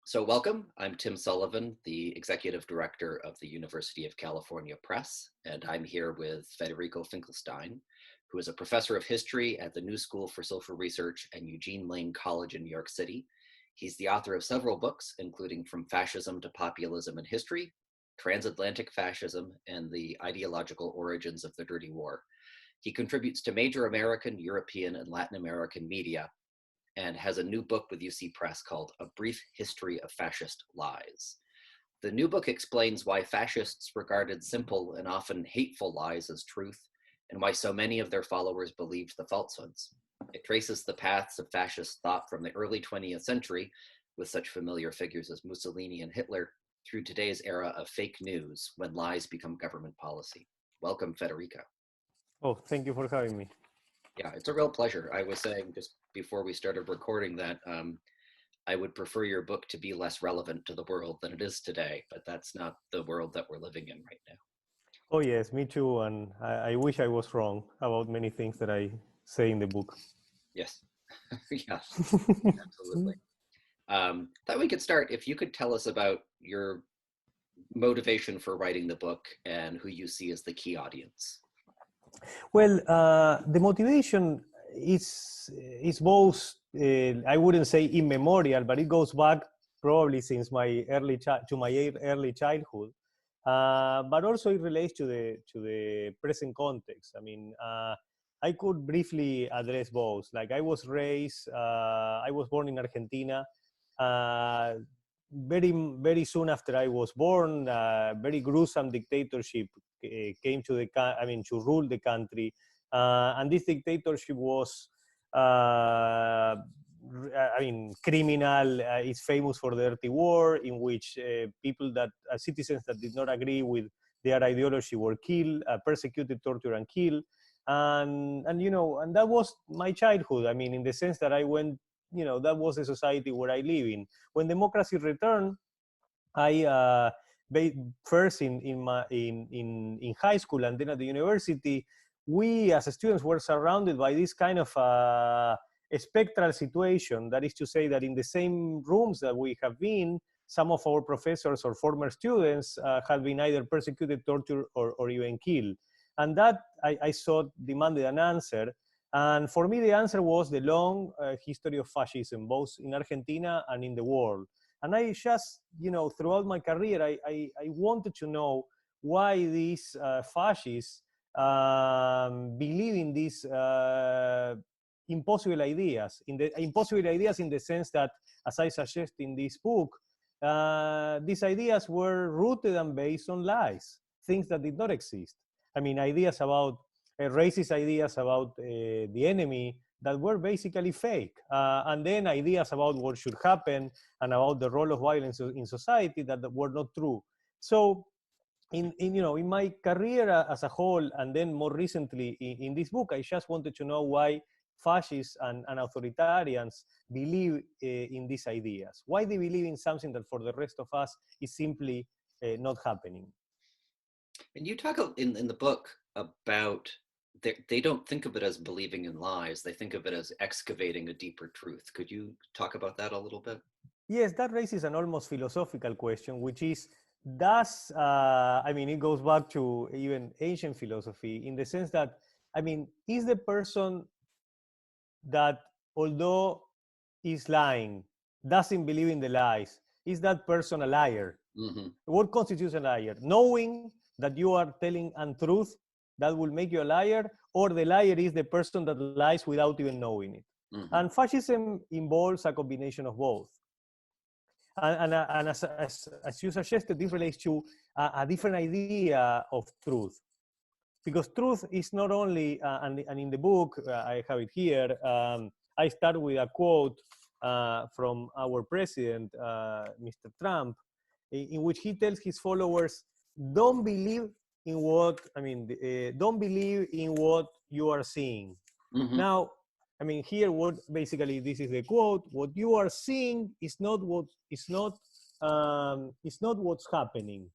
So welcome, I'm Tim Sullivan, the Executive Director of the University of California Press, and I'm here with Federico Finchelstein, who is a professor of history at the New School for Social Research and Eugene Lane College in New York City. He's the author of several books, including From Fascism to Populism in History, Transatlantic Fascism, and the Ideological Origins of the Dirty War. He contributes to major American, European, and Latin American media, and has a new book with UC Press called A Brief History of Fascist Lies. The new book explains why fascists regarded simple and often hateful lies as truth, and why so many of their followers believed the falsehoods. It traces the paths of fascist thought from the early 20th century, with such familiar figures as Mussolini and Hitler, through today's era of fake news, when lies become government policy. Welcome, Federico. Oh, thank you for having me. Yeah, it's a real pleasure. I was saying just before we started recording that I would prefer your book to be less relevant to the world than it is today, but that's not the world that we're living in right now. Oh yes, me too. And I wish I was wrong about many things that I say in the book. Yes, yes, absolutely. Thought we could start, if you could tell us about your motivation for writing the book and who you see as the key audience. Well, the motivation is both, I wouldn't say immemorial, but it goes back probably since my early childhood. But also it relates to the present context. I mean, I could briefly address both. Like I was born in Argentina. Very soon after I was born, very gruesome dictatorship came to to rule the country, and this dictatorship was criminal. It's famous for the Dirty War, in which citizens that did not agree with their ideology were killed, persecuted, tortured, and killed. And that was my childhood. I mean, in the sense that I went, that was the society where I live in. When democracy returned, I first in high school and then at the university, we as students were surrounded by this kind of a spectral situation. That is to say that in the same rooms that we have been, some of our professors or former students have been either persecuted, tortured, or even killed. And that I thought demanded an answer. And for me, the answer was the long history of fascism, both in Argentina and in the world. And I just, throughout my career, I wanted to know why these fascists believe in these impossible ideas. Impossible ideas in the sense that, as I suggest in this book, these ideas were rooted and based on lies, things that did not exist. I mean, ideas about racist ideas about the enemy that were basically fake, and then ideas about what should happen and about the role of violence in society that were not true. So, in my career as a whole, and then more recently in this book, I just wanted to know why fascists and authoritarians believe in these ideas. Why they believe in something that for the rest of us is simply not happening. And you talk in the book about they don't think of it as believing in lies. They think of it as excavating a deeper truth. Could you talk about that a little bit? Yes, that raises an almost philosophical question, which is, it goes back to even ancient philosophy in the sense that, is the person that, although is lying, doesn't believe in the lies, is that person a liar? Mm-hmm. What constitutes a liar? Knowing that you are telling untruth, that will make you a liar, or the liar is the person that lies without even knowing it. Mm-hmm. And fascism involves a combination of both. And as you suggested, this relates to a different idea of truth. Because truth is not only, and in the book, I have it here, I start with a quote from our president, Mr. Trump, in which he tells his followers, don't believe in what, don't believe in what you are seeing. Mm-hmm. Now, here, what basically, this is the quote, what you are seeing is not what's happening.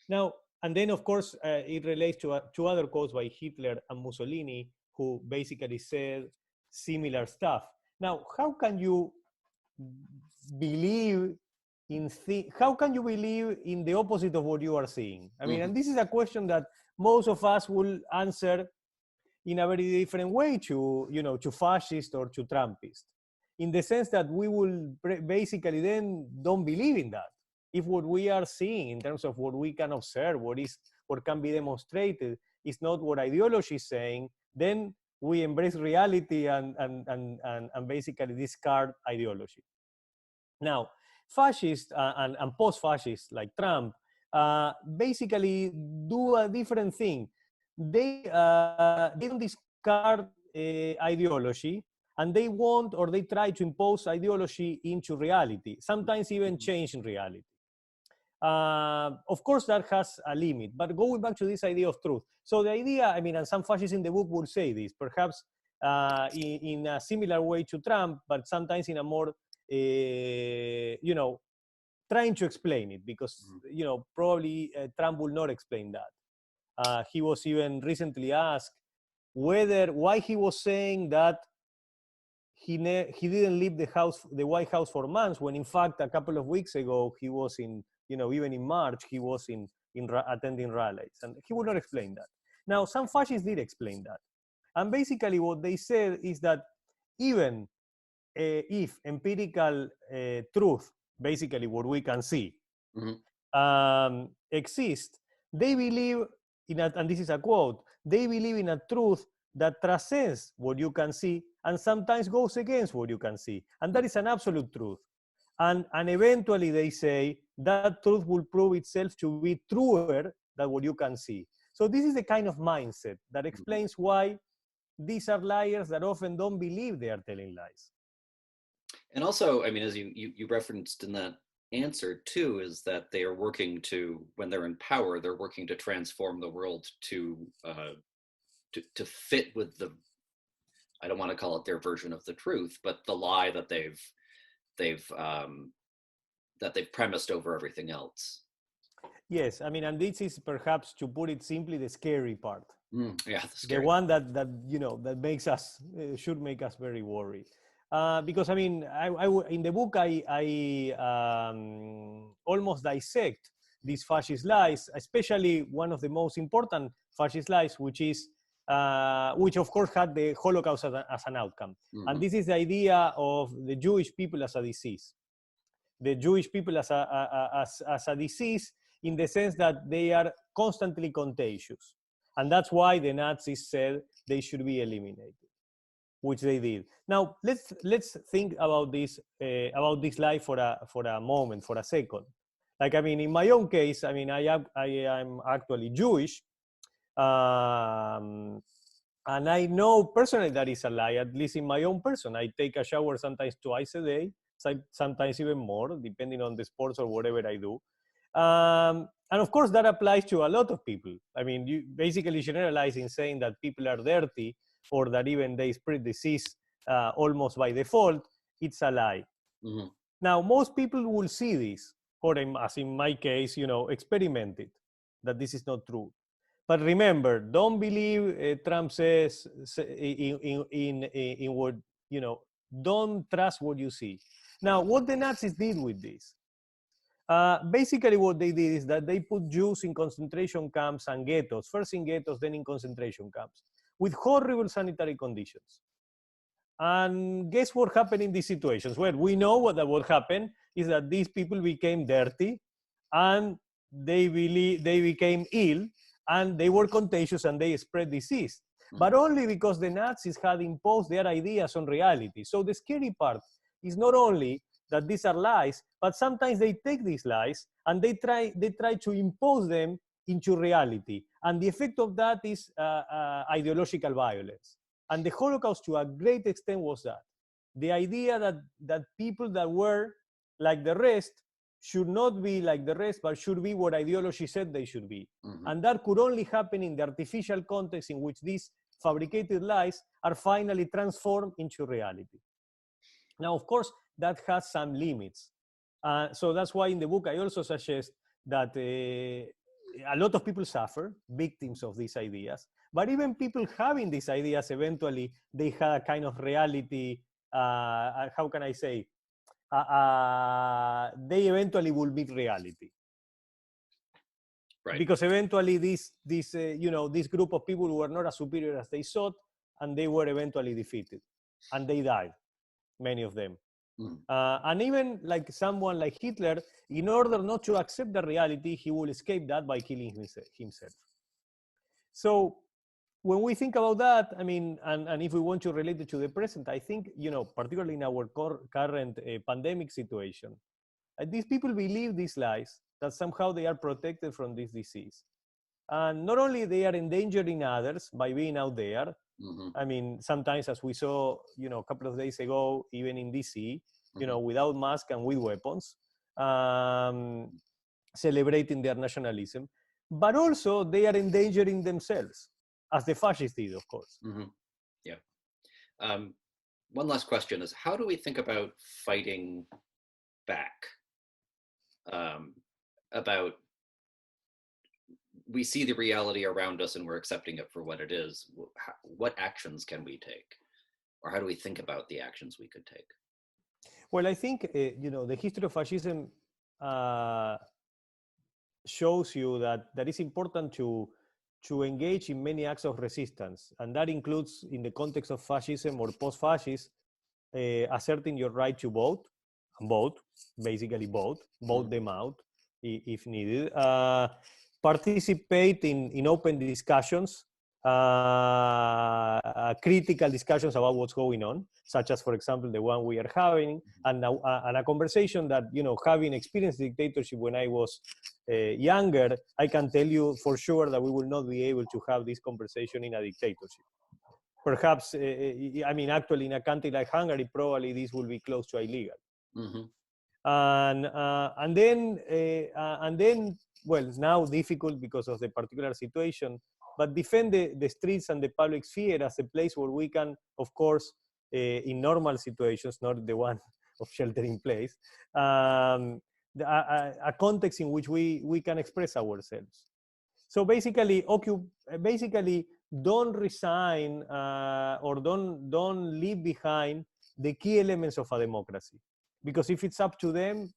Now, and then, of course, it relates to two other quotes by Hitler and Mussolini, who basically said similar stuff. Now, how can you believe how can you believe in the opposite of what you are seeing? I mean, Mhm. and this is a question that most of us will answer in a very different way to, to fascist or to Trumpist, in the sense that we will basically then don't believe in that. If what we are seeing in terms of what we can observe, what can be demonstrated, is not what ideology is saying, then we embrace reality and basically discard ideology. Now, fascists and post-fascists like Trump basically do a different thing. They don't discard ideology, and they want or they try to impose ideology into reality, sometimes even change in reality. Of course, that has a limit, but going back to this idea of truth. So the idea, I mean, and some fascists in the book will say this, perhaps in a similar way to Trump, but sometimes in a more, trying to explain it, because, probably Trump will not explain that. He was even recently asked why he was saying that he didn't leave the White House for months, when in fact a couple of weeks ago he was in, even in March he was attending rallies, and he would not explain that. Now, some fascists did explain that, and basically what they said is that even if empirical truth, basically what we can see, Mhm. exists, they believe and this is a quote, they believe in a truth that transcends what you can see and sometimes goes against what you can see. And that is an absolute truth. And eventually they say that truth will prove itself to be truer than what you can see. So this is the kind of mindset that explains why these are liars that often don't believe they are telling lies. And also, I mean, as you referenced in that answer too, is that they are working to, when they're in power, they're working to transform the world to fit with the, I don't want to call it their version of the truth, but the lie that they've premised over everything else. Yes, I mean, and this is perhaps, to put it simply, the scary part. Yeah, the The scary. one that makes us should make us very worried. Because I mean, in the book I almost dissect these fascist lies, especially one of the most important fascist lies, which of course had the Holocaust as an outcome. Mm-hmm. And this is the idea of the Jewish people as a disease. The Jewish people as a disease, in the sense that they are constantly contagious. And that's why the Nazis said they should be eliminated, which they did. Now, let's think about this lie for a moment, for a second. Like, I mean, in my own case, I mean, I am actually Jewish, and I know personally that is a lie, at least in my own person. I take a shower sometimes twice a day, sometimes even more, depending on the sports or whatever I do. And of course, that applies to a lot of people. I mean, you basically generalizing, saying that people are dirty or that even they spread disease almost by default, it's a lie. Mm-hmm. Now, most people will see this, or as in my case, experiment it, that this is not true. But remember, don't believe Trump says in what, don't trust what you see. Now, what the Nazis did with this, basically what they did is that they put Jews in concentration camps and ghettos, first in ghettos, then in concentration camps, with horrible sanitary conditions. And guess what happened in these situations? Well, we know what happened is that these people became dirty, and they became ill, and they were contagious, and they spread disease. But only because the Nazis had imposed their ideas on reality. So the scary part is not only that these are lies, but sometimes they take these lies and they try to impose them into reality. And the effect of that is ideological violence. And the Holocaust, to a great extent, was that. The idea that people that were like the rest should not be like the rest, but should be what ideology said they should be. Mm-hmm. And that could only happen in the artificial context in which these fabricated lies are finally transformed into reality. Now, of course, that has some limits. So that's why in the book I also suggest that a lot of people suffer, victims of these ideas. But even people having these ideas, eventually they have a kind of reality, how can I say, they eventually will meet reality. Right. Because eventually this group of people were not as superior as they thought, and they were eventually defeated, and they died, many of them. And even like someone like Hitler, in order not to accept the reality, he will escape that by killing himself. So when we think about that, I mean, and if we want to relate it to the present, I think, particularly in our current pandemic situation, these people believe these lies, that somehow they are protected from this disease. And not only they are endangering others by being out there, I mean, sometimes as we saw, a couple of days ago, even in DC, without mask and with weapons, celebrating their nationalism, but also they are endangering themselves, as the fascists did, of course. Yeah. One last question is, how do we think about fighting back? About we see the reality around us and we're accepting it for what it is. What actions can we take? Or how do we think about the actions we could take? Well, I think, the history of fascism shows you that it's important to engage in many acts of resistance. And that includes, in the context of fascism or post-fascist, asserting your right to vote, basically vote them out if needed, participate in open discussions, critical discussions about what's going on, such as, for example, the one we are having, and a conversation that, having experienced dictatorship when I was younger, I can tell you for sure that we will not be able to have this conversation in a dictatorship. Perhaps, I mean, actually, in a country like Hungary, probably this will be close to illegal. And then, well, now difficult because of the particular situation, but defend the streets and the public sphere as a place where we can, of course, in normal situations, not the one of shelter in place, a context in which we can express ourselves. So basically, don't resign or don't leave behind the key elements of a democracy, because if it's up to them,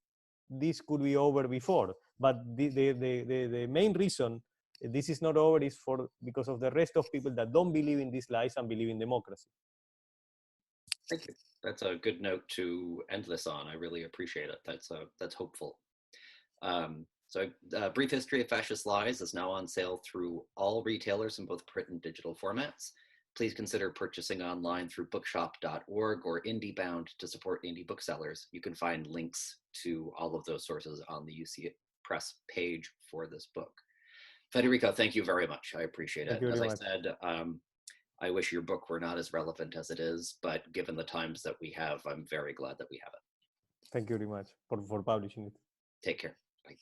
this could be over before. But the main reason this is not over is because of the rest of people that don't believe in these lies and believe in democracy. Thank you. That's a good note to end this on. I really appreciate it. That's hopeful. So Brief History of Fascist Lies is now on sale through all retailers in both print and digital formats. Please consider purchasing online through bookshop.org or IndieBound to support indie booksellers. You can find links to all of those sources on the UC Press page for this book. Federico, thank you very much. I appreciate it. As I said, I wish your book were not as relevant as it is, but given the times that we have, I'm very glad that we have it. Thank you very much for publishing it. Take care. Bye.